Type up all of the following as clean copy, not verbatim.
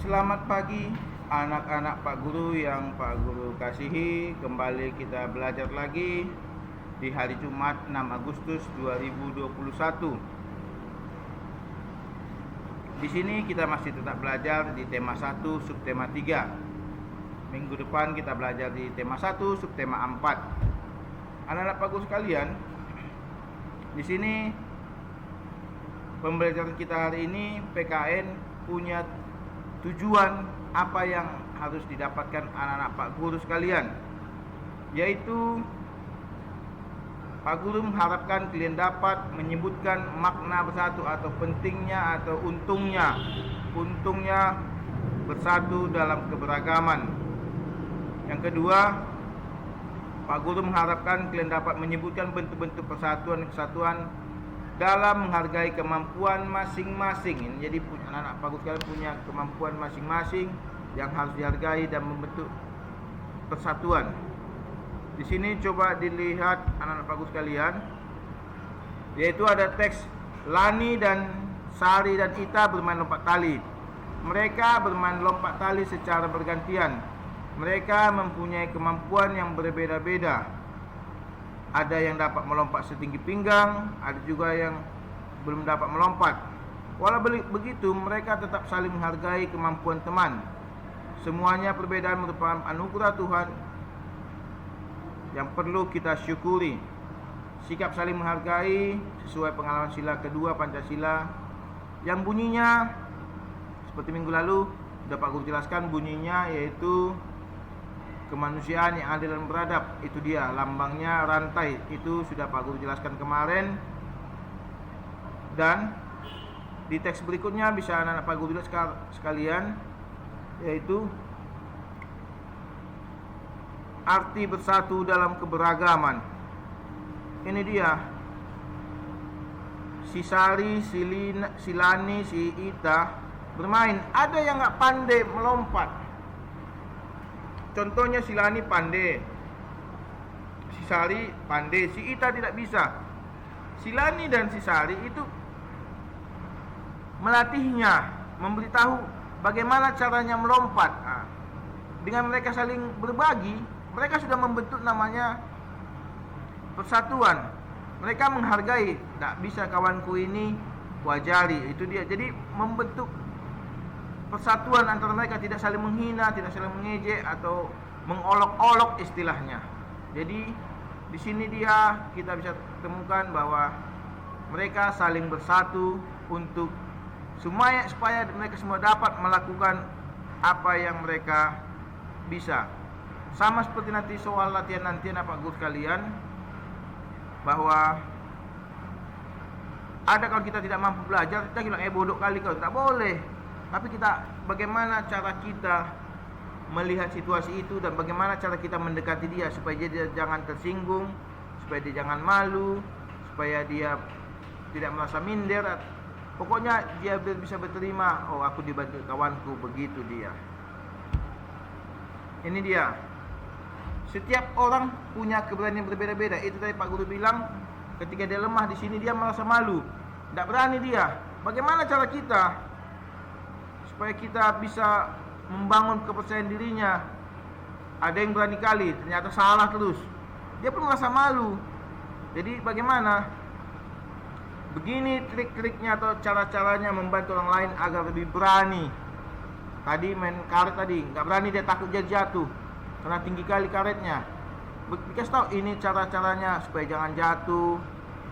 Selamat pagi anak-anak Pak Guru yang Pak Guru kasihi. Kembali kita belajar lagi di hari Jumat 6 Agustus 2021. Di sini kita masih tetap belajar di tema 1 subtema 3. Minggu depan kita belajar di tema 1 subtema 4. Anak-anak Pak Guru sekalian, di sini pembelajaran kita hari ini PKN punya tujuan apa yang harus didapatkan anak-anak Pak Guru sekalian, yaitu Pak Guru mengharapkan kalian dapat menyebutkan makna bersatu atau pentingnya atau untungnya bersatu dalam keberagaman. Yang kedua, Pak Guru mengharapkan kalian dapat menyebutkan bentuk-bentuk persatuan dan kesatuan dalam menghargai kemampuan masing-masing. Ini jadi anak-anak Pak Guru sekalian punya kemampuan masing-masing yang harus dihargai dan membentuk persatuan. Di sini coba dilihat anak-anak Pak Guru sekalian, yaitu ada teks Lani dan Sari dan Ita bermain lompat tali. Mereka bermain lompat tali secara bergantian. Mereka mempunyai kemampuan yang berbeda-beda. Ada yang dapat melompat setinggi pinggang, ada juga yang belum dapat melompat. Walau begitu, mereka tetap saling menghargai kemampuan teman. Semuanya perbedaan merupakan anugerah Tuhan yang perlu kita syukuri. Sikap saling menghargai sesuai pengalaman sila kedua Pancasila yang bunyinya seperti minggu lalu sudah Pak Guru jelaskan, bunyinya yaitu kemanusiaan yang adil dan beradab. Itu dia lambangnya rantai, itu sudah Pak Guru jelaskan kemarin. Dan di teks berikutnya bisa anak-anak Pak Guru lihat sekalian, yaitu arti bersatu dalam keberagaman. Ini dia, si Sari, si Lani, si Ita bermain. Ada yang gak pandai melompat. Contohnya si Lani pandai, si Sari pandai, si Ita tidak bisa. Si Lani dan si Sari itu melatihnya, memberitahu bagaimana caranya melompat. Dengan mereka saling berbagi, mereka sudah membentuk namanya persatuan. Mereka menghargai, tak bisa kawanku ini wajari. Itu dia. Jadi membentuk persatuan antara mereka, tidak saling menghina, tidak saling mengejek atau mengolok-olok istilahnya. Jadi di sini kita bisa temukan bahwa mereka saling bersatu untuk supaya mereka semua dapat melakukan apa yang mereka bisa. Sama seperti nanti soal latihan nanti Pak Guru sekalian, bahwa ada kalau kita tidak mampu belajar, kita bilang bodoh kali kau, tak boleh. Tapi bagaimana cara kita melihat situasi itu dan bagaimana cara kita mendekati dia supaya dia jangan tersinggung, supaya dia jangan malu, supaya dia tidak merasa minder. Pokoknya dia bisa berterima, oh aku dibantu kawanku, begitu dia. Ini dia. Setiap orang punya keberanian berbeda-beda. Itu tadi Pak Guru bilang, ketika dia lemah di sini dia merasa malu, tidak berani dia. Bagaimana cara kita supaya kita bisa membangun kepercayaan dirinya? Ada yang berani kali, ternyata salah terus, dia pun merasa malu. Jadi bagaimana? Begini trik-triknya atau cara-caranya membantu orang lain agar lebih berani. Tadi main karet tadi, nggak berani, dia takut dia jatuh karena tinggi kali karetnya. Dikasih tahu ini cara-caranya supaya jangan jatuh,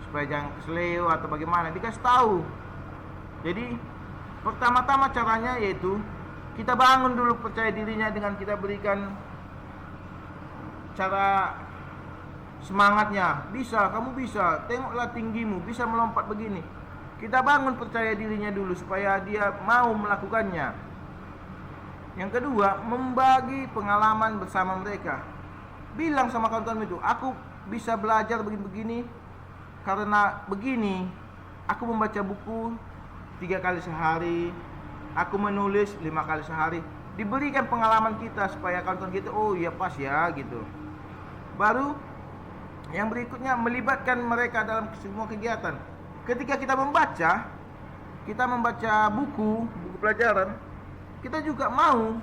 supaya jangan kesleo atau bagaimana, dikasih tahu. Jadi pertama-tama caranya yaitu kita bangun dulu percaya dirinya dengan kita berikan cara semangatnya. Bisa, kamu bisa, tengoklah tinggimu, bisa melompat begini. Kita bangun percaya dirinya dulu supaya dia mau melakukannya. Yang kedua, membagi pengalaman bersama mereka. Bilang sama kawan-kawan itu, aku bisa belajar begini-begini karena begini. Aku membaca buku 3 kali sehari, aku menulis 5 kali sehari. Diberikan pengalaman kita supaya kawan-kawan kita, oh iya pas ya gitu. Baru yang berikutnya, melibatkan mereka dalam semua kegiatan. Ketika kita membaca buku pelajaran, kita juga mau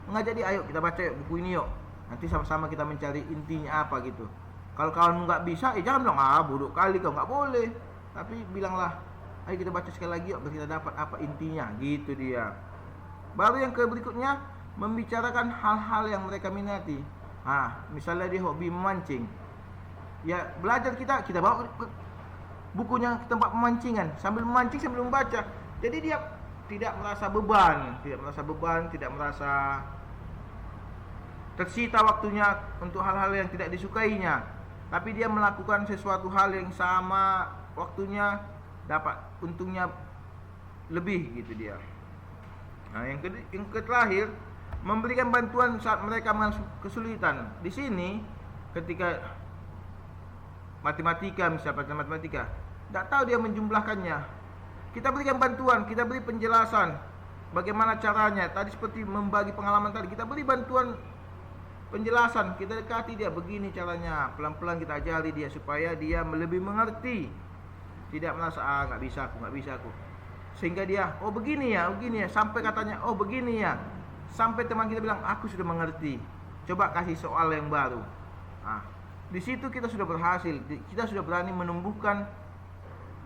mengajak dia, ayo kita baca yuk buku ini yuk, nanti sama-sama kita mencari intinya apa gitu. Kalau kawan nggak bisa, jangan bilang bodoh kali kau, nggak boleh. Tapi bilanglah, ayo kita baca sekali lagi yuk, biar kita dapat apa intinya, gitu dia. Baru yang berikutnya, membicarakan hal-hal yang mereka minati. Misalnya dia hobi memancing, ya belajar kita bawa bukunya ke tempat pemancingan, sambil memancing sambil membaca. Jadi dia tidak merasa beban, tidak merasa tersita waktunya untuk hal-hal yang tidak disukainya. Tapi dia melakukan sesuatu hal yang sama waktunya, dapat untungnya lebih gitu dia. Yang terakhir, memberikan bantuan saat mereka mengalami kesulitan. Di sini ketika matematika, misalnya pelajaran matematika, tidak tahu dia menjumlahkannya, kita berikan bantuan, kita beri penjelasan bagaimana caranya. Tadi seperti membagi pengalaman tadi, kita beri bantuan penjelasan, kita dekati dia, begini caranya, pelan-pelan kita ajari dia supaya dia lebih mengerti, tidak merasa nggak bisa aku, sehingga dia begini ya, sampai katanya begini ya, sampai teman kita bilang aku sudah mengerti, coba kasih soal yang baru. Di situ kita sudah berhasil, kita sudah berani menumbuhkan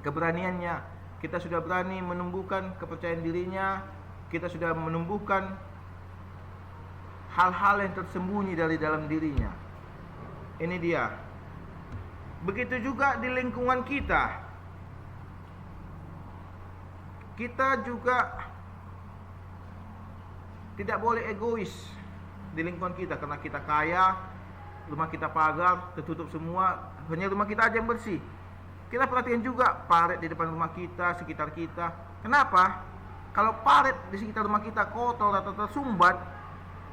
keberaniannya, kita sudah berani menumbuhkan kepercayaan dirinya, kita sudah menumbuhkan hal-hal yang tersembunyi dari dalam dirinya. Ini dia. Begitu juga di lingkungan kita. Kita juga tidak boleh egois di lingkungan kita, karena kita kaya, rumah kita pagar, tertutup semua, hanya rumah kita aja yang bersih. Kita perhatikan juga paret di depan rumah kita, sekitar kita. Kenapa? Kalau paret di sekitar rumah kita kotor atau tersumbat,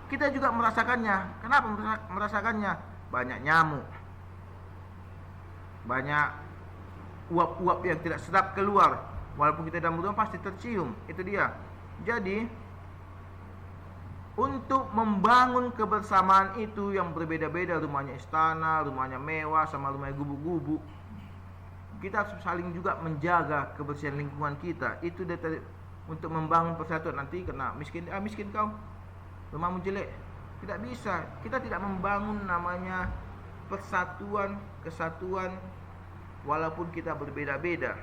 kita juga merasakannya. Kenapa merasakannya? Banyak nyamuk, banyak uap-uap yang tidak sedap keluar. Walaupun kita dalam rumah pasti tercium. Itu dia. Jadi untuk membangun kebersamaan itu yang berbeda-beda, rumahnya istana, rumahnya mewah, sama rumahnya gubuk-gubuk, kita harus saling juga menjaga kebersihan lingkungan kita. Itu untuk membangun persatuan. Nanti kena miskin kau, rumahmu jelek, tidak bisa. Kita tidak membangun namanya persatuan, kesatuan, walaupun kita berbeda-beda.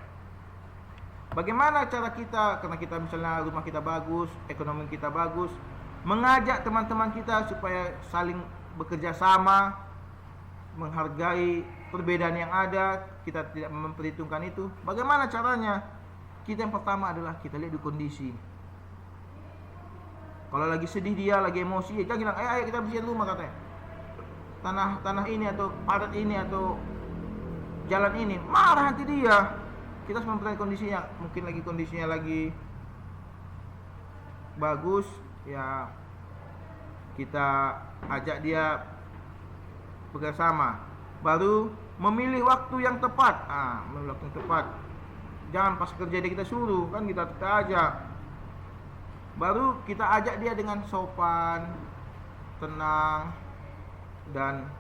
Bagaimana cara kita, karena kita misalnya rumah kita bagus, ekonomi kita bagus, mengajak teman-teman kita supaya saling bekerja sama, menghargai perbedaan yang ada, kita tidak memperhitungkan itu. Bagaimana caranya? Kita yang pertama adalah kita lihat di kondisi. Kalau lagi sedih dia, lagi emosi, kita bilang, ayo kita bersihin rumah katanya. Tanah ini atau padat ini atau jalan ini, marah nanti dia. Kita harus memperhatikan kondisinya. Mungkin lagi kondisinya lagi bagus, ya kita ajak dia bersama. Baru memilih waktu yang tepat. Memilih waktu yang tepat. Jangan pas kerja dia kita suruh, kan kita ajak. Baru kita ajak dia dengan sopan, tenang, dan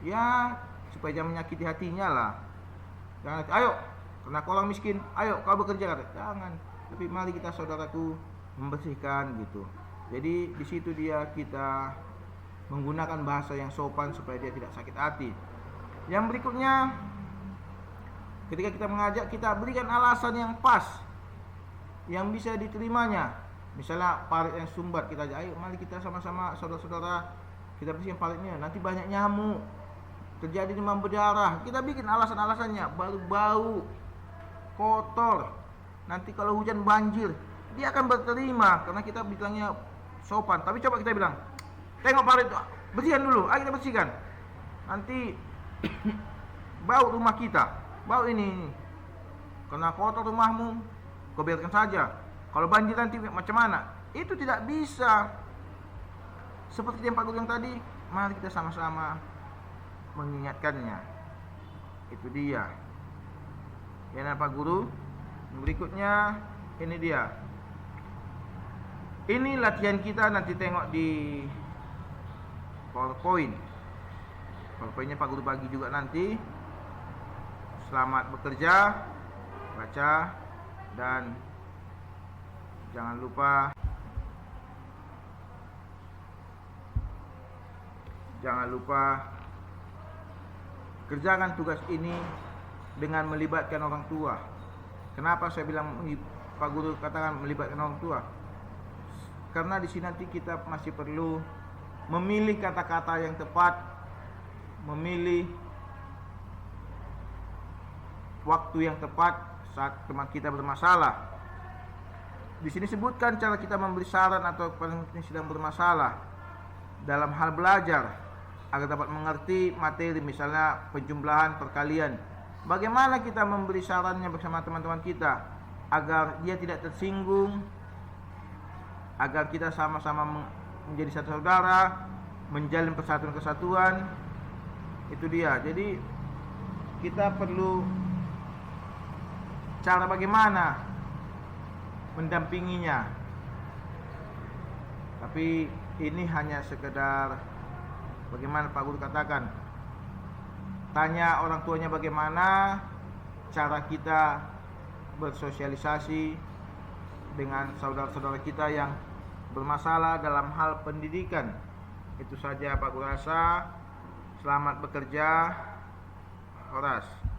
ya supaya jangan menyakiti hatinya lah. Jangan, ayo, karena kau orang miskin, ayo kau bekerja, kata. Jangan. Tapi mari kita saudaraku membersihkan gitu. Jadi di situ dia kita menggunakan bahasa yang sopan supaya dia tidak sakit hati. Yang berikutnya, ketika kita mengajak, kita berikan alasan yang pas, yang bisa diterimanya. Misalnya parit yang sumbat, kita ajak, ayo mari kita sama-sama saudara-saudara kita bersihkan paritnya. Nanti banyak nyamuk, terjadi demam berdarah. Kita bikin alasan-alasannya, bau, kotor. Nanti kalau hujan banjir, dia akan berterima karena kita bilangnya sopan. Tapi coba kita bilang, tengok parit, bersihkan dulu, ayo kita bersihkan. Nanti bau rumah kita, bau ini. Karena kotor rumahmu, kau biarkan saja. Kalau banjir nanti macam mana? Itu tidak bisa. Seperti yang Pak Guru yang tadi, mari kita sama-sama mengingatkannya. Itu dia. Ya Pak Guru. Berikutnya ini dia. Ini latihan kita, nanti tengok di PowerPoint. PowerPointnya Pak Guru bagi juga nanti. Selamat bekerja, baca, dan jangan lupa jangan lupa kerjakan tugas ini dengan melibatkan orang tua. Kenapa saya bilang Pak Guru katakan melibatkan orang tua? Karena di sini nanti kita masih perlu memilih kata-kata yang tepat, memilih waktu yang tepat saat teman kita bermasalah. Di sini sebutkan cara kita memberi saran atau yang sedang bermasalah dalam hal belajar agar dapat mengerti materi, misalnya penjumlahan, perkalian. Bagaimana kita memberi sarannya bersama teman-teman kita agar dia tidak tersinggung, agar kita sama-sama menjadi satu saudara, menjalin persatuan-kesatuan. Itu dia. Jadi kita perlu cara bagaimana mendampinginya. Tapi ini hanya sekedar bagaimana Pak Guru katakan, tanya orang tuanya bagaimana cara kita bersosialisasi dengan saudara-saudara kita yang bermasalah dalam hal pendidikan. Itu saja Pak Guru rasa. Selamat bekerja, Horas.